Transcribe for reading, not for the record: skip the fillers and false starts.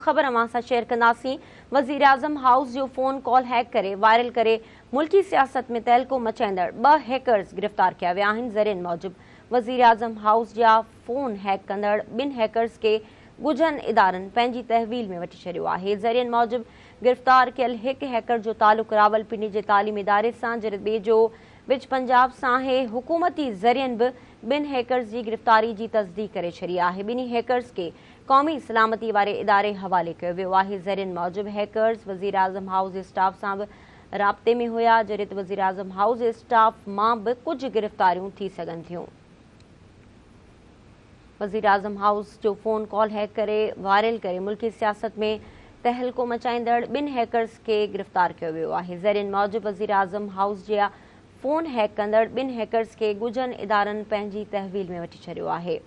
ख़बर अवां सां शेयर कंदासीं। वज़ीर आज़म हाउस जो फ़ोन कॉल हैक करे वायरल करे मुल्की सियासत में तहलको मचाईंदड़ 2 हैकर्स गिरफ़्तार किया विया आहिनि। ज़रियनि मूजिबि वज़ीर आज़म हाउस जा फ़ोन हैक कंदड़ 2 हैकर्स खे ॻुझनि इदारनि पंहिंजी तहवील में वठी छॾियो आहे। ज़रियनि मूजिबि गिरफ़्तार कयल हिकु हैकर जो तालुक़ रावलपिंडी जे तालीमी इदारे सां, जॾहिं ॿिए जो विच पंजाब सां आहे। हुकूमती ज़रियनि बि 2 हैकर्स जी गिरफ़्तारी जी तस्दीक़ करे छॾी आहे। ॿिन्ही हैकर्स खे क़ौमी सलामती वारे इदारे हवाले कयो वियो आहे। ज़रियनि मूजिबि हैकर्स वज़ीर आज़म हाउस जे स्टाफ सां बि राब्ते में हुया, जॾहिं त वज़ीर आज़म हाउस जे स्टाफ मां बि कुझु गिरफ़्तारियूं थी सघनि थियूं। वज़ीर आज़म हाउस जो फ़ोन कॉल हैक करे वायरल करे मुल्की सियासत में तहलको मचाईंदड़ 2 हैकर्स खे गिरफ़्तार कयो वियो आहे। ज़रियनि मूजिबि वज़ीर आज़म हाउस जा फ़ोन हैक कंदड़ 2 हैकर्स खे ॻुझनि इदारनि पंहिंजी तहवील में वठी छॾियो आहे।